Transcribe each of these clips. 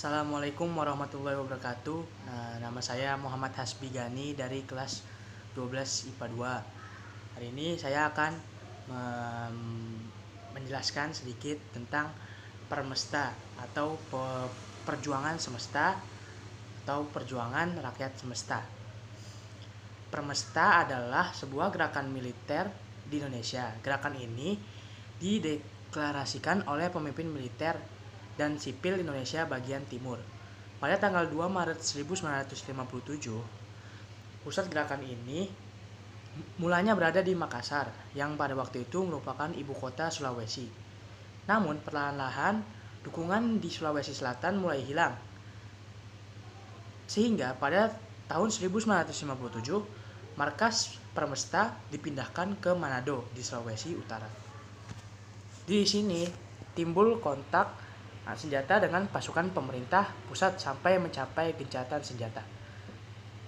Assalamualaikum warahmatullahi wabarakatuh. Nama saya Muhammad Hasbi Gani dari kelas 12 IPA 2. Hari ini saya akan menjelaskan sedikit tentang permesta atau perjuangan semesta atau perjuangan rakyat semesta. Permesta adalah sebuah gerakan militer di Indonesia. Gerakan ini dideklarasikan oleh pemimpin militer dan sipil Indonesia bagian timur. Pada tanggal 2 Maret 1957, pusat gerakan ini mulanya berada di Makassar, yang pada waktu itu merupakan ibu kota Sulawesi. Namun perlahan-lahan dukungan di Sulawesi Selatan mulai hilang. Sehingga pada tahun 1957, markas Permesta dipindahkan ke Manado di Sulawesi Utara. Di sini timbul kontak senjata dengan pasukan pemerintah pusat sampai mencapai gencatan senjata.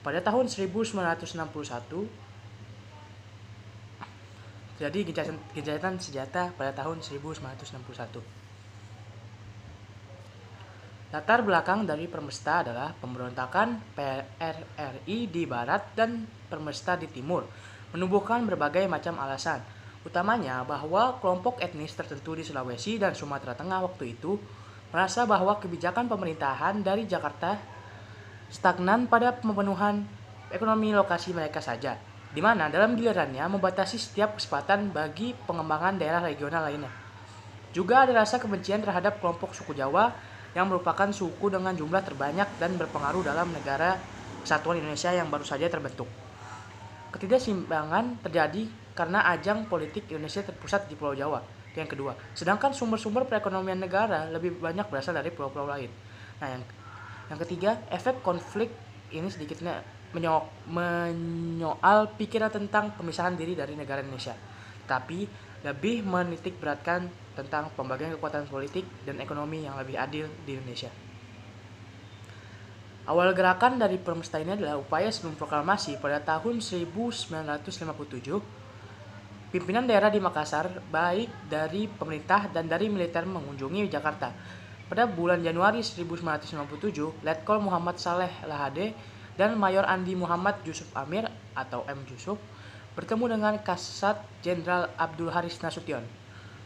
Pada tahun 1961 terjadi gencatan senjata pada tahun 1961. Latar belakang dari Permesta adalah pemberontakan PRRI di barat dan Permesta di timur, menumbuhkan berbagai macam alasan, utamanya bahwa kelompok etnis tertentu di Sulawesi dan Sumatera Tengah waktu itu merasa bahwa kebijakan pemerintahan dari Jakarta stagnan pada pemenuhan ekonomi lokasi mereka saja, di mana dalam gilirannya membatasi setiap kesempatan bagi pengembangan daerah regional lainnya. Juga ada rasa kebencian terhadap kelompok suku Jawa yang merupakan suku dengan jumlah terbanyak dan berpengaruh dalam negara kesatuan Indonesia yang baru saja terbentuk. Ketidakseimbangan terjadi karena ajang politik Indonesia terpusat di Pulau Jawa, yang kedua. Sedangkan sumber-sumber perekonomian negara lebih banyak berasal dari pulau-pulau lain. Nah, yang ketiga, efek konflik ini sedikitnya menyoal pikiran tentang pemisahan diri dari negara Indonesia, tapi lebih menitik beratkan tentang pembagian kekuatan politik dan ekonomi yang lebih adil di Indonesia. Awal gerakan dari Permesta ini adalah upaya sebelum proklamasi pada tahun 1957. Pimpinan daerah di Makassar, baik dari pemerintah dan dari militer, mengunjungi Jakarta. Pada bulan Januari 1957, Letkol Muhammad Saleh Lahade dan Mayor Andi Muhammad Yusuf Amir atau M. Yusuf bertemu dengan Kasat Jenderal Abdul Haris Nasution.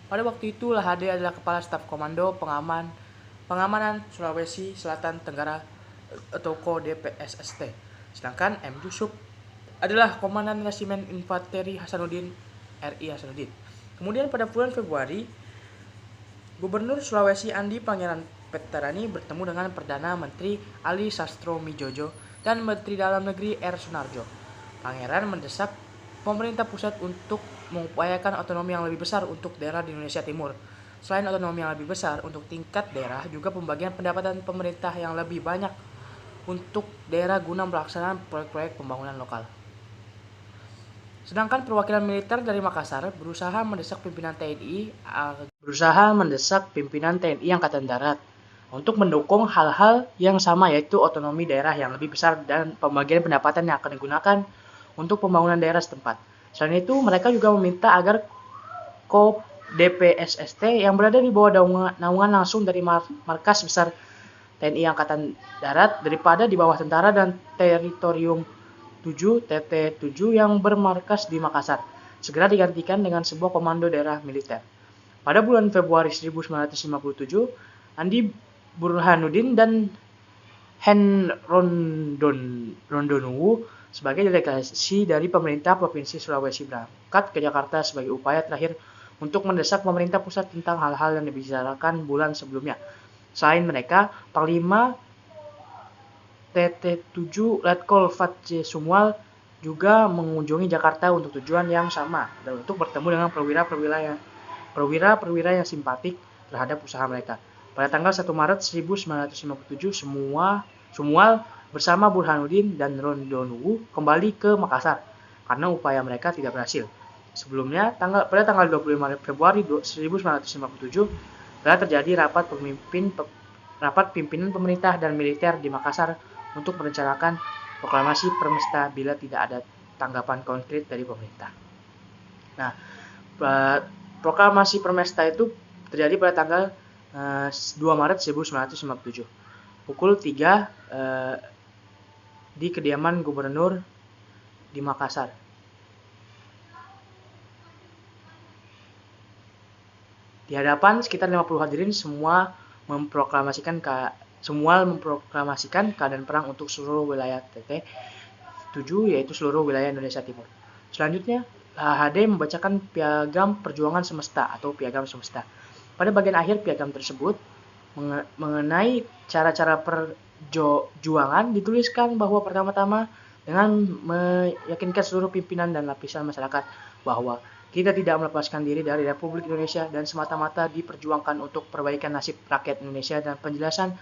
Pada waktu itu, Lahade adalah Kepala Staf Komando Pengamanan Sulawesi Selatan Tenggara atau KODPSST. Sedangkan M. Yusuf adalah Komandan Resimen Infanteri Hasanuddin RI Hasanuddin. Kemudian pada bulan Februari, Gubernur Sulawesi Andi Pangeran Petarani bertemu dengan Perdana Menteri Ali Sastro Mijojo dan Menteri Dalam Negeri R. Sunarjo. Pangeran mendesak pemerintah pusat untuk mengupayakan otonomi yang lebih besar untuk daerah di Indonesia Timur. Selain otonomi yang lebih besar untuk tingkat daerah, juga pembagian pendapatan pemerintah yang lebih banyak untuk daerah guna pelaksanaan proyek-proyek pembangunan lokal. Sedangkan perwakilan militer dari Makassar berusaha mendesak pimpinan TNI Angkatan Darat untuk mendukung hal-hal yang sama, yaitu otonomi daerah yang lebih besar dan pembagian pendapatan yang akan digunakan untuk pembangunan daerah setempat. Selain itu, mereka juga meminta agar KODPSST yang berada di bawah naungan langsung dari markas besar TNI Angkatan Darat daripada di bawah tentara dan teritorium 7 TT7 yang bermarkas di Makassar segera digantikan dengan sebuah komando daerah militer. Pada bulan Februari 1957, Andi Burhanuddin dan Hen Rondonuwu sebagai delegasi dari pemerintah Provinsi Sulawesi berangkat ke Jakarta sebagai upaya terakhir untuk mendesak pemerintah pusat tentang hal-hal yang dibicarakan bulan sebelumnya. Selain mereka, Panglima TT7 Letkol Fatje Sumwal juga mengunjungi Jakarta untuk tujuan yang sama dan untuk bertemu dengan perwira-perwira yang simpatik terhadap usaha mereka. Pada tanggal 1 Maret 1957, Sumwal bersama Burhanuddin dan Rondonuwu kembali ke Makassar karena upaya mereka tidak berhasil. Sebelumnya, pada tanggal 25 Februari 1957, telah terjadi rapat pimpinan pemerintah dan militer di Makassar untuk merencanakan proklamasi Permesta bila tidak ada tanggapan konkret dari pemerintah. Nah, proklamasi Permesta itu terjadi pada tanggal 2 Maret 1957. pukul 3 di kediaman gubernur di Makassar. Di hadapan sekitar 50 hadirin semua memproklamasikan keadaan perang untuk seluruh wilayah TT7, yaitu seluruh wilayah Indonesia Timur. Selanjutnya, LHD membacakan piagam perjuangan semesta atau piagam semesta. Pada bagian akhir piagam tersebut mengenai cara-cara perjuangan dituliskan bahwa pertama-tama dengan meyakinkan seluruh pimpinan dan lapisan masyarakat bahwa kita tidak melepaskan diri dari Republik Indonesia dan semata-mata diperjuangkan untuk perbaikan nasib rakyat Indonesia dan penjelasan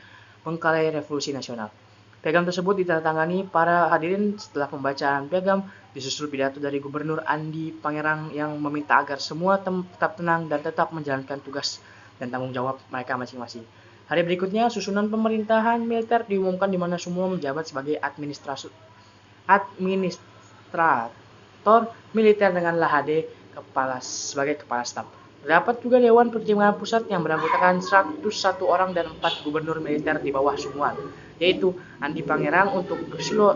bengkalai revolusi nasional. Piagam tersebut ditandatangani para hadirin. Setelah pembacaan piagam, disusul pidato dari Gubernur Andi Pangerang yang meminta agar semua tetap tenang dan tetap menjalankan tugas dan tanggung jawab mereka masing-masing. Hari berikutnya, susunan pemerintahan militer diumumkan di mana semua menjabat sebagai administrator militer dengan LHD sebagai kepala staf. Terdapat juga Dewan Pertimbangan Pusat yang beranggotakan 101 orang dan 4 gubernur militer di bawah Sumual, yaitu Andi Pangerang untuk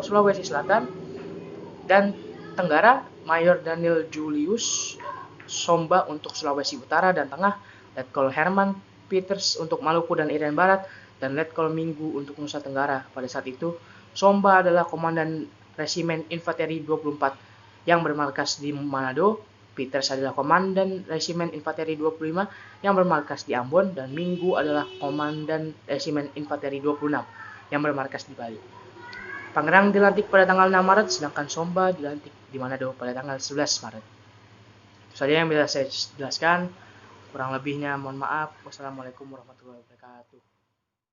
Sulawesi Selatan dan Tenggara, Mayor Daniel Julius Somba untuk Sulawesi Utara dan Tengah, Letkol Herman Peters untuk Maluku dan Irian Barat, dan Letkol Minggu untuk Nusa Tenggara. Pada saat itu, Somba adalah komandan Resimen Infanteri 24 yang bermarkas di Manado. Peters adalah komandan Resimen Infanteri 25 yang bermarkas di Ambon, dan Minggu adalah komandan Resimen Infanteri 26 yang bermarkas di Bali. Pangerang dilantik pada tanggal 6 Maret, sedangkan Somba dilantik di Manado pada tanggal 11 Maret. Itu saja yang bisa saya jelaskan. Kurang lebihnya mohon maaf. Wassalamualaikum warahmatullahi wabarakatuh.